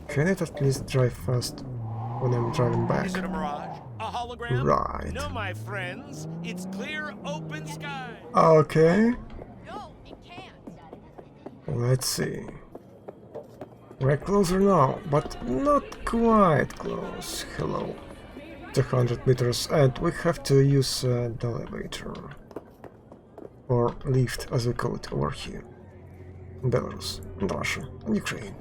Can it at least drive fast when I'm driving back? Is it a mirage? A hologram? Right. No, my friends. It's clear, open sky. Okay. No, it can't. Let's see. We're closer now, but not quite close. Hello. 200 meters, and we have to use the elevator. Or lift, as we call it over here. In Belarus, in Russia, and Ukraine.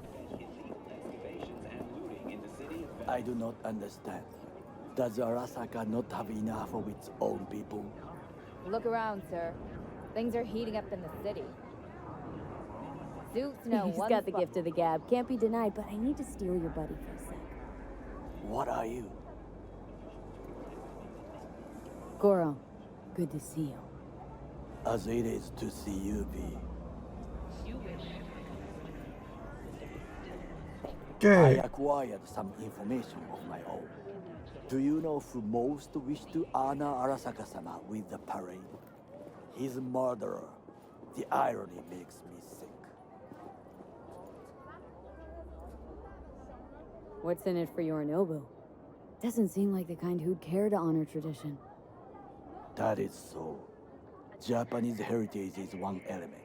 I do not understand. Does Arasaka not have enough of its own people? Look around, sir. Things are heating up in the city. Suits know He's one got the spot. gift of the gab. Can't be denied, but I need to steal your buddy for a sec. What are you? Goro, good to see you. As it is to see you, V. I Okay. acquired some information of my own. Do you know who most wished to honor Arasaka-sama with the parade? His murderer. The irony makes me sick. What's in it for Yorinobu? Doesn't seem like the kind who'd care to honor tradition. That is so. Japanese heritage is one element.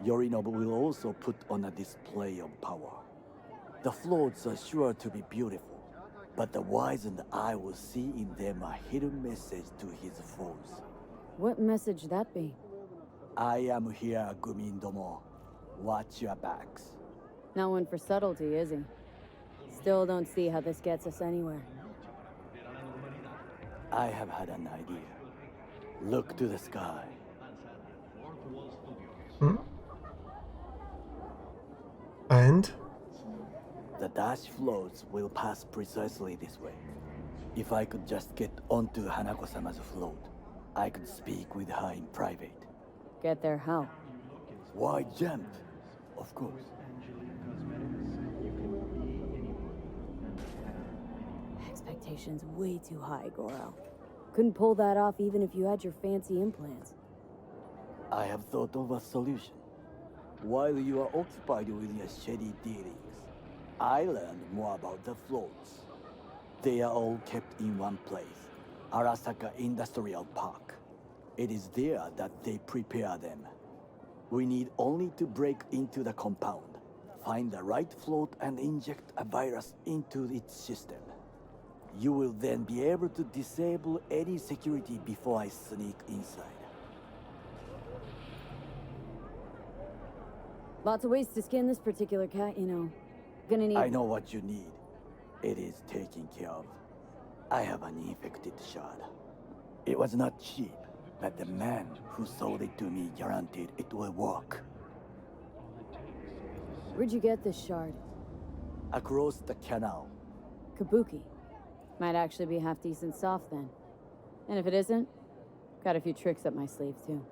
Yorinobu will also put on a display of power. The floats are sure to be beautiful, but the wizened eye will see in them a hidden message to his foes. What message that be? I am here, Gumindomo. Watch your backs. Not one for subtlety, is he? Still don't see how this gets us anywhere. I have had an idea. Look to the sky. Hmm? And? The dash floats will pass precisely this way. If I could just get onto Hanako-sama's float, I could speak with her in private. Get there how? Why jump? Of course. Expectations way too high, Goro. Couldn't pull that off even if you had your fancy implants. I have thought of a solution. While you are occupied with your shady dealings, I learned more about the floats. They are all kept in one place, Arasaka Industrial Park. It is there that they prepare them. We need only to break into the compound, find the right float and inject a virus into its system. You will then be able to disable any security before I sneak inside. Lots of ways to skin this particular cat, you know. Gonna need... I know what you need. It is taken care of. I have an infected shard. It was not cheap, but the man who sold it to me guaranteed it will work. Where'd you get this shard? Across the canal. Kabuki. Might actually be half decent soft then. And if it isn't, got a few tricks up my sleeve too.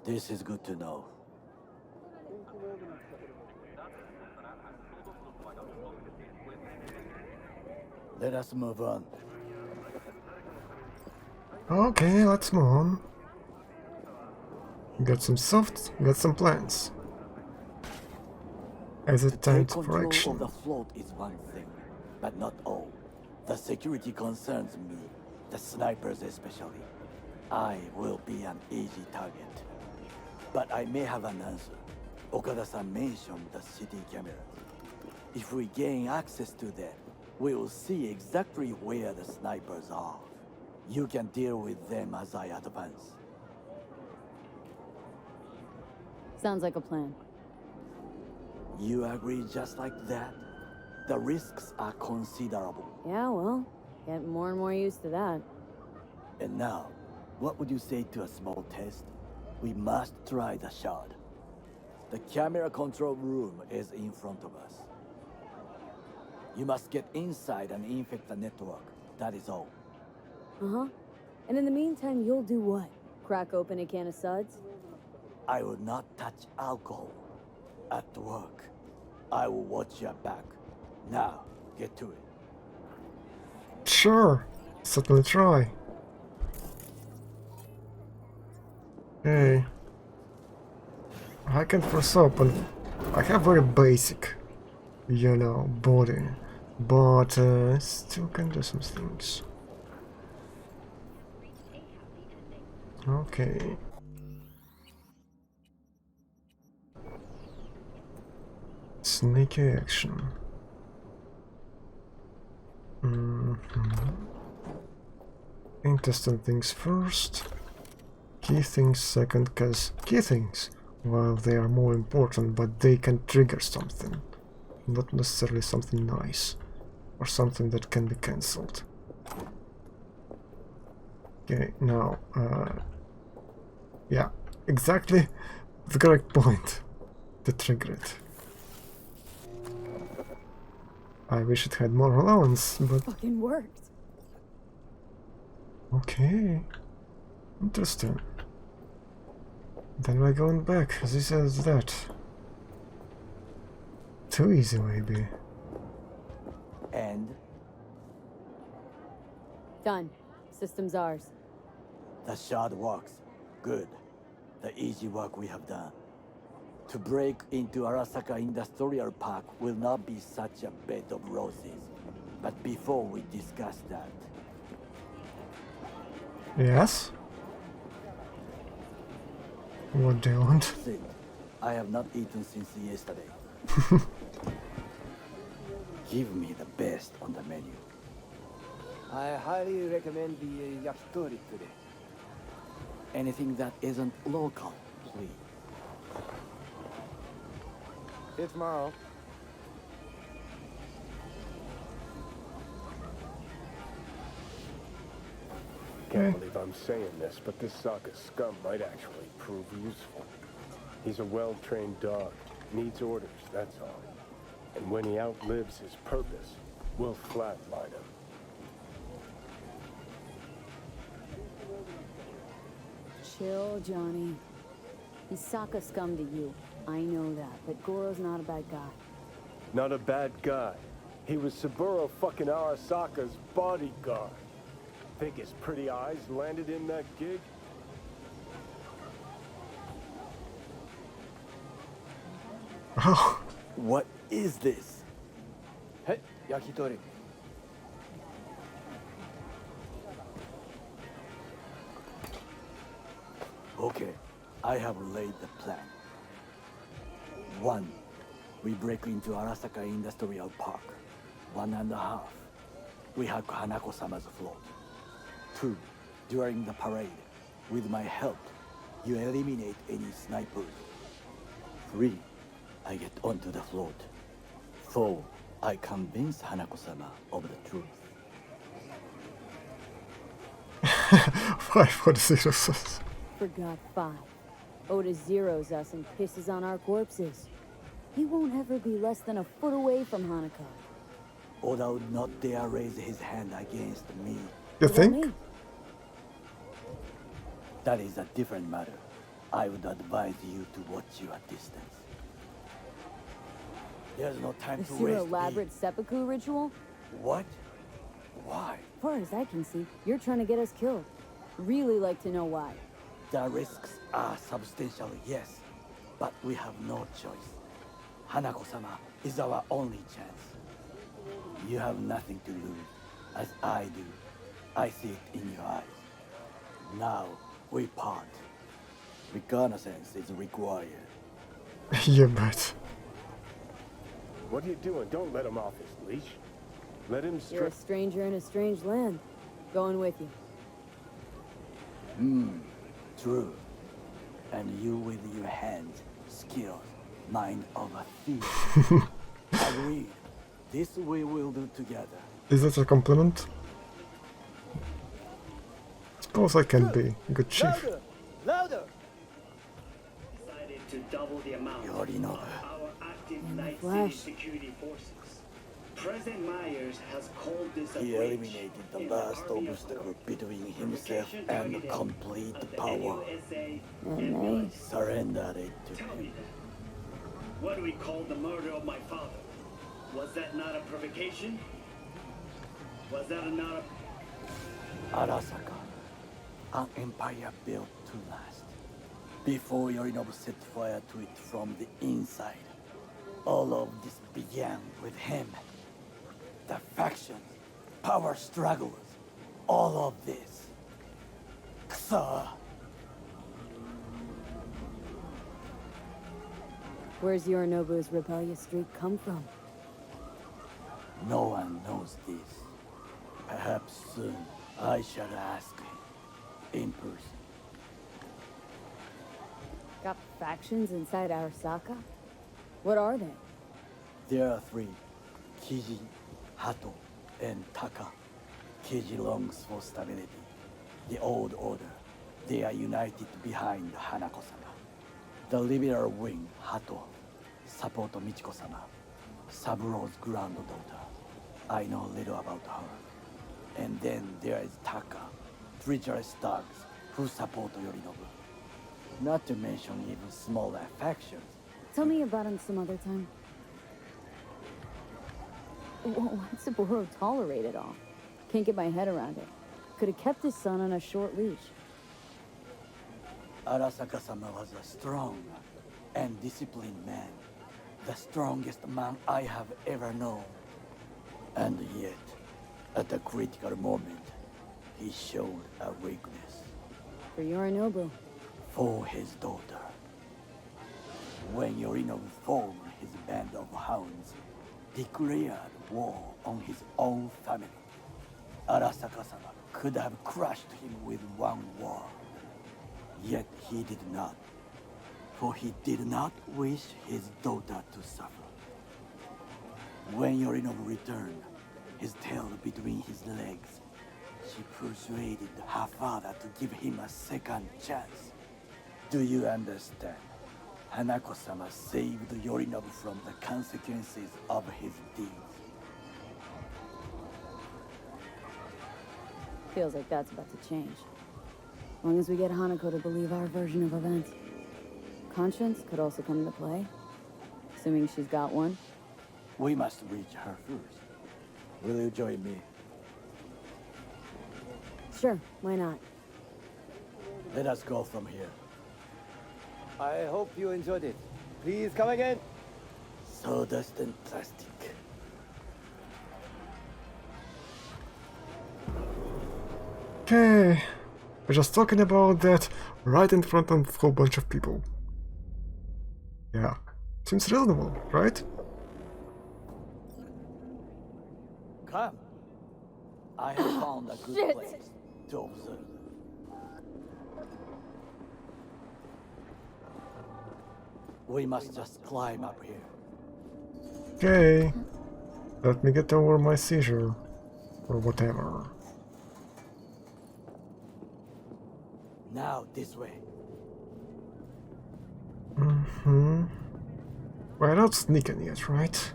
This is good to know. Let us move on. Okay, let's move on. Got some soft, got some plans. Is To it time take for control action? of the float is one thing, but not all. The security concerns me, the snipers especially. I will be an easy target. But I may have an answer. Okada-san mentioned the city cameras. If we gain access to them, we will see exactly where the snipers are. You can deal with them as I advance. Sounds like a plan. You agree just like that? The risks are considerable. Yeah, well, get more and more used to that. And now, what would you say to a small test? We must try the shard. The camera control room is in front of us. You must get inside and infect the network. That is all. Uh-huh. And in the meantime, you'll do what? Crack open a can of suds? I will not touch alcohol. At work, I will watch your back. Now, get to it. Sure, certainly try. Hey, I can force open. I have very basic you know, body. But still can do some things. Okay. Sneaky action. Interesting things first. Key things second, cause key things, while they are more important, but they can trigger something. Not necessarily something nice. Or something that can be cancelled. Okay, now, yeah, exactly the correct point to trigger it. I wish it had more allowance, but... Fucking worked. Okay. Interesting. Then we're going back, this as that. Too easy, maybe. And Done. System's ours. the shard works. Good. The easy work we have done. To break into Arasaka Industrial Park will not be such a bed of roses. But before we discuss that, Yes? What do you want? Sid, I have not eaten since yesterday. Give me the best on the menu. I highly recommend the yakitori today. Anything that isn't local, please. See you tomorrow. Can't believe I'm saying this, but this Sokka scum might actually prove useful. He's a well-trained dog, needs orders, that's all. And when he outlives his purpose, we'll flatline him. Chill, Johnny. He's Sokka scum to you. I know that, but Goro's not a bad guy. Not a bad guy. He was Saburo fucking Arasaka's bodyguard. Think his pretty eyes landed in that gig? Oh, What is this? Hey, yakitori. Okay, I have laid the plan. 1. We break into Arasaka Industrial Park. 1.5. We hack Hanako-sama's float. 2. During the parade, with my help, you eliminate any snipers. 3. I get onto the float. 4. I convince Hanako-sama of the truth. 540. Forgot 5. Oda zeroes us and pisses on our corpses. He won't ever be less than a foot away from Hanako. Oda would not dare raise his hand against me. You What about think? me? That is a different matter. I would advise you to watch your distance. There's no time This to your waste. elaborate seppuku ritual? What? Why? As far as I can see, you're trying to get us killed. Really like to know why. The risks are substantial, yes, but we have no choice. Hanako-sama is our only chance. You have nothing to lose, as I do. I see it in your eyes. Now, we part. Reconnaissance is required. You bet. What are you doing? Don't let him off his leash. Let him You're a strip. stranger in a strange land. Going with you. True. And you with your hands, skills, mind of a thief. Agreed. This we will do together. Is that a compliment? Suppose I can be a good chief. Louder! Louder! Decided to double the amount You already know. our active In the Night flesh. City security forces. President Myers has called this a He breach eliminated the in last Army of obstacle Order. between himself Provocation and targeted complete of the power. NUSA And and they- was. Surrendered it to Tell him. me that. What do we call the murder of my father? Was that not a provocation? Was that not a... Arasaka, an empire built to last. Before Yorinobu set fire to it from the inside. All of this began with him. The factions, power struggles, all of this. Ksa. Where's Yorinobu's rebellious streak come from? No one knows this. Perhaps soon I shall ask him in person. Got factions inside Arasaka? What are they? There are three: Kiji, Hato, and Taka. Kiji longs for stability. The old order. They are united behind Hanako-sama. The liberal wing, Hato, support Michiko-sama, Saburo's granddaughter. I know little about her. And then there is Taka, treacherous thugs who support Yorinobu. Not to mention even smaller factions. Tell me about him some other time. What's Saburo tolerate it all? Can't get my head around it. Could have kept his son on a short leash. Arasaka-sama was a strong and disciplined man. The strongest man I have ever known. And yet, at a critical moment, he showed a weakness. For Yorinobu. For his daughter. When Yorinobu formed his band of hounds, declared war on his own family, Arasaka-sama could have crushed him with one word. Yet he did not, for he did not wish his daughter to suffer. When Yorinobu returned, his tail between his legs, she persuaded her father to give him a second chance. Do you understand? Hanako-sama saved Yorinobu from the consequences of his deeds. Feels like that's about to change. As long as we get Hanako to believe our version of events. Conscience could also come into play. Assuming she's got one. We must reach her first. Will you join me? Sure, why not? Let us go from here. I hope you enjoyed it. Please come again. Sawdust and plastic. Okay, we're just talking about that right in front of a whole bunch of people. Yeah, seems reasonable, right? Come. I have found a good place to observe. We must just climb up here. Okay, let me get over my seizure, or whatever. Now this way. We're not sneaking yet, right?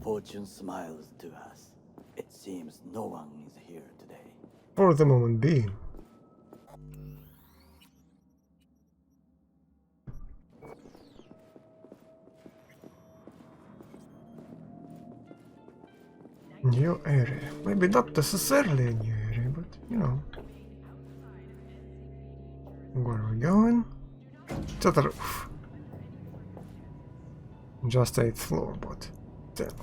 Fortune smiles to us. It seems no one is here today. For the moment being. New area. Maybe not necessarily a new area, but you know. Where are we going? To the roof. Just 8th floor, but still.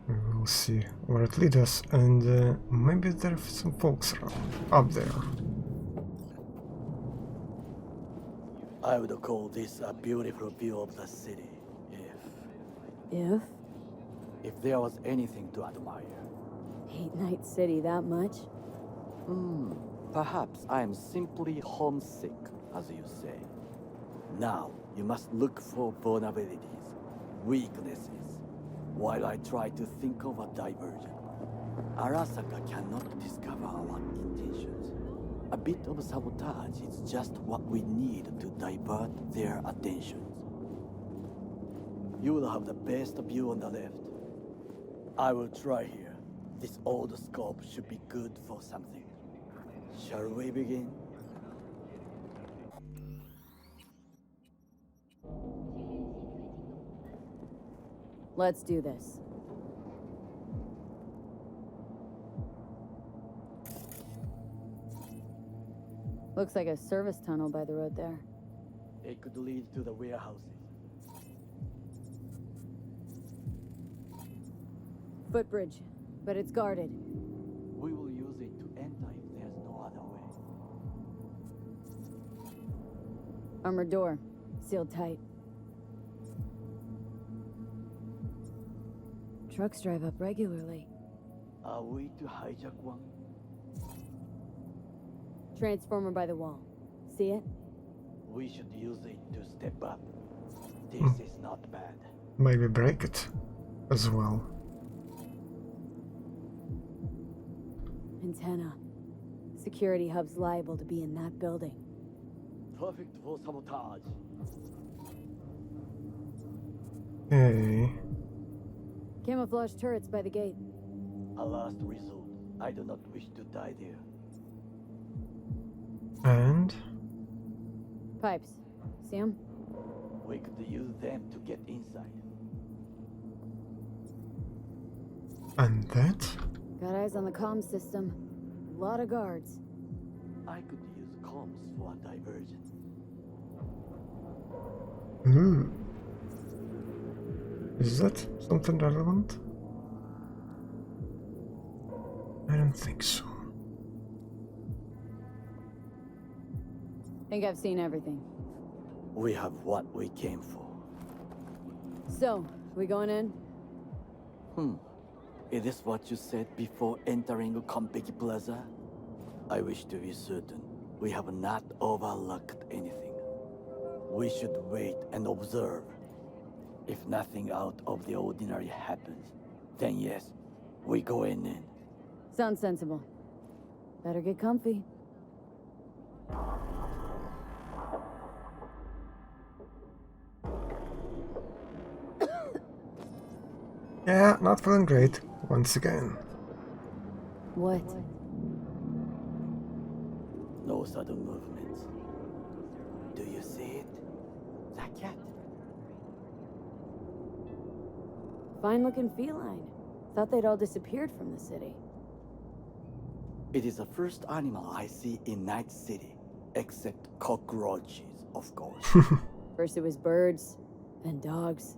We will see where it leads us, and maybe there's some folks around up there. I would call this a beautiful view of the city, If? if there was anything to admire. Hate Night City that much? Perhaps I am simply homesick, as you say. Now, you must look for vulnerabilities, weaknesses, while I try to think of a diversion. Arasaka cannot discover our intentions. A bit of sabotage is just what we need to divert their attentions. You will have the best view on the left. I will try here. This old scope should be good for something. Shall we begin? Let's do this. Looks like a service tunnel by the road there. It could lead to the warehouses. Footbridge, but it's guarded. We will use it to enter if there's no other way. Armored door, sealed tight. Trucks drive up regularly. Are we to hijack one? Transformer by the wall. See it? We should use it to step up. This is not bad. Maybe break it as well. Antenna. Security hub's liable to be in that building. Perfect for sabotage. Okay. Camouflage turrets by the gate. A last resort. I do not wish to die there. And Pipes. See 'em? We could use them to get inside. that? Got eyes on the comm system. Lot of guards. I could use comms for a diversion. Is that something relevant? I don't think so. Think I've seen everything. We have what we came for. So, we going in? Is this what you said before entering Konpeki Plaza? I wish to be certain we have not overlooked anything. We should wait and observe. If nothing out of the ordinary happens, then yes, we go in. Sounds sensible. Better get comfy. Yeah, not feeling great, once again. What? No sudden movements. Do you see it? That cat? Fine-looking feline. Thought they'd all disappeared from the city. It is the first animal I see in Night City, except cockroaches, of course. First it was birds, then dogs.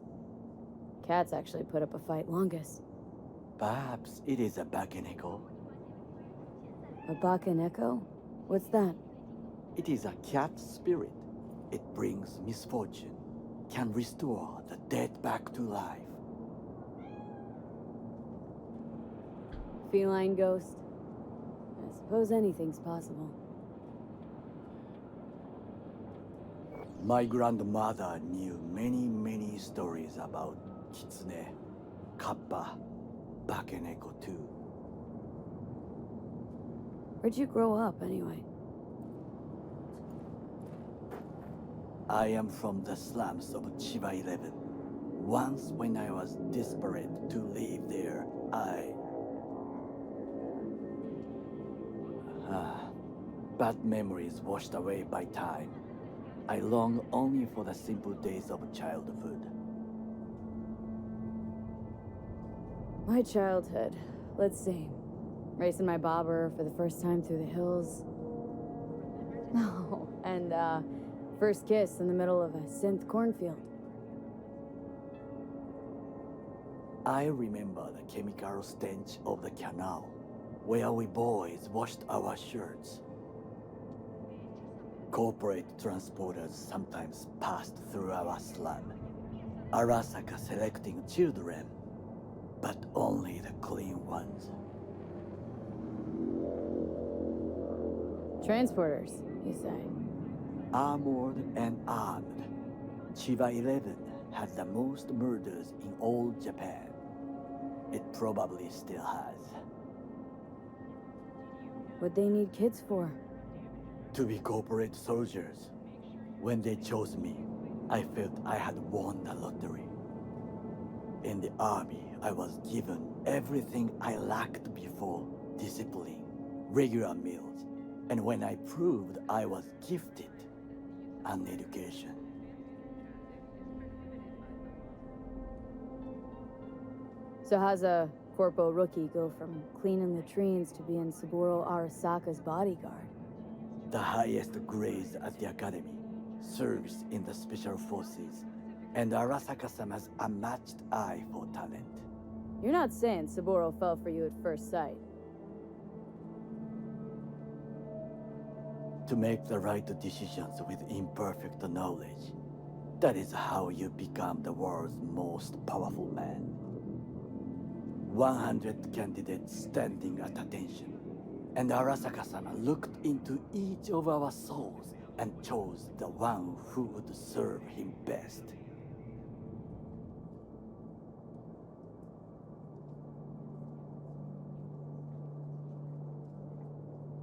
Cats actually put up a fight longest. Perhaps it is a bakeneko. A bakaneko? What's that? It is a cat spirit. It brings misfortune, can restore the dead back to life. Feline ghost? I suppose anything's possible. My grandmother knew many stories about kitsune, kappa, bakeneko too. Where'd you grow up, anyway? I am from the slums of Chiba 11. Once when I was desperate to live there, bad memories washed away by time. I long only for the simple days of childhood. My childhood. Let's see. Racing my bobber for the first time through the hills. No, and first kiss in the middle of a synth cornfield. I remember the chemical stench of the canal, where we boys washed our shirts. Corporate transporters sometimes passed through our slum, Arasaka selecting children, but only the clean ones. Transporters, you say? Armored and armed, Chiba 11 had the most murders in all Japan. It probably still has. What they need kids for? To be corporate soldiers. When they chose me, I felt I had won the lottery. In the army, I was given everything I lacked before: discipline, regular meals, and when I proved I was gifted, an education. So how's a corpo rookie go from cleaning latrines to being Saburo Arasaka's bodyguard? The highest grades at the academy. service in the special forces, and Arasaka-sama's unmatched eye for talent. You're not saying Saburo fell for you at first sight. To make the right decisions with imperfect knowledge. That is how you become the world's most powerful man. 100 candidates standing at attention, and Arasaka-sama looked into each of our souls and chose the one who would serve him best.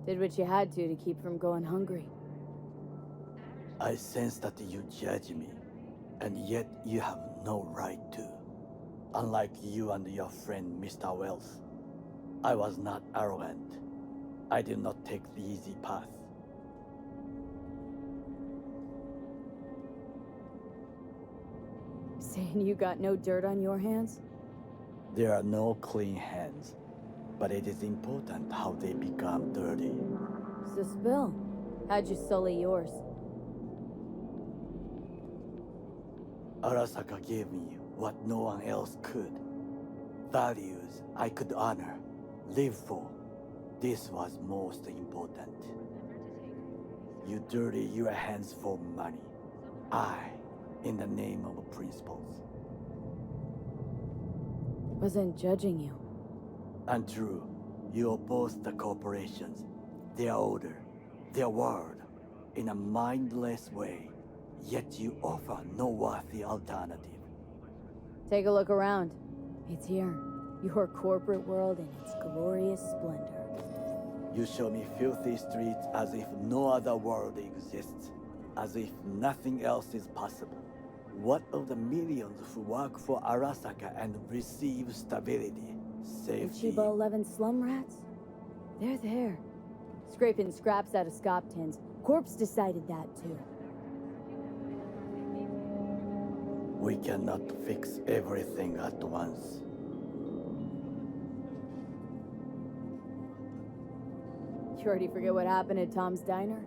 Did what you had to keep from going hungry. I sense that you judge me, and yet you have no right to. Unlike you and your friend Mr. Wells, I was not arrogant. I did not take the easy path. Saying you got no dirt on your hands? There are no clean hands, but it is important how they become dirty. So spill. How'd you sully yours? Arasaka gave me what no one else could. Values I could honor, live for. This was most important. You dirty your hands for money. I, in the name of principles. Wasn't judging you. Untrue. You oppose the corporations, their order, their word, in a mindless way, yet you offer no worthy alternative. Take a look around. It's here. Your corporate world in its glorious splendor. You show me filthy streets as if no other world exists, as if nothing else is possible. What of the millions who work for Arasaka and receive stability, safety? Chiba 11 slum rats? They're there. Scraping scraps out of scop tins. Corpse decided that too. We cannot fix everything at once. You already forget what happened at Tom's Diner?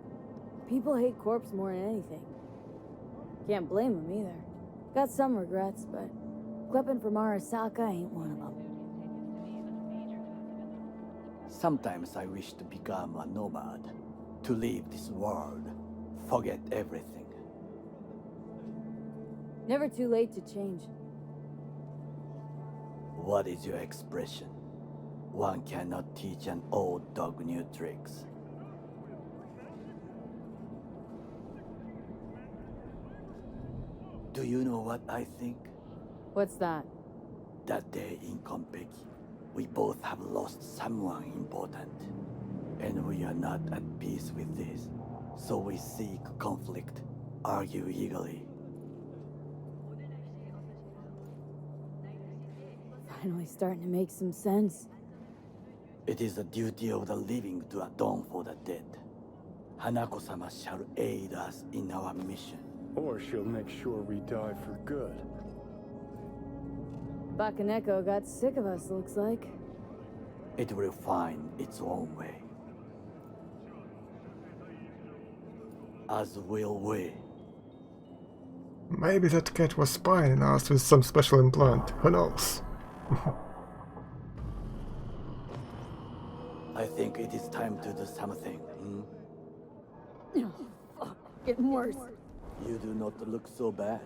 People hate Corpse more than anything. Can't blame them either. Got some regrets, but clipping from Arasaka ain't one of them. Sometimes I wish to become a nomad, to leave this world, forget everything. Never too late to change. What is your expression? One cannot teach an old dog new tricks. Do you know what I think? What's that? That day in Konpeki, we both have lost someone important. And we are not at peace with this. So we seek conflict, argue eagerly. Finally starting to make some sense. It is the duty of the living to atone for the dead. Hanako-sama shall aid us in our mission. Or she'll make sure we die for good. Bakaneko got sick of us, looks like. It will find its own way. As will we. Maybe that cat was spying on us with some special implant. Who knows? I think it is time to do something. Oh, fuck. Getting worse. You do not look so bad.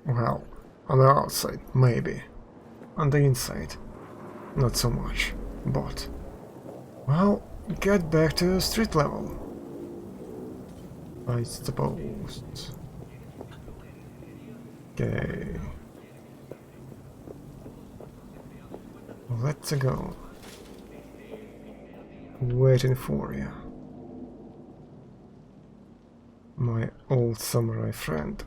Well, on the outside, maybe. On the inside, not so much. But, well, get back to street level, I suppose. Okay. Let's go. Waiting for you. My old samurai friend.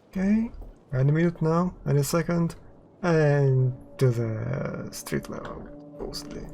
Okay, any minute now, any second, and to the street level, supposedly.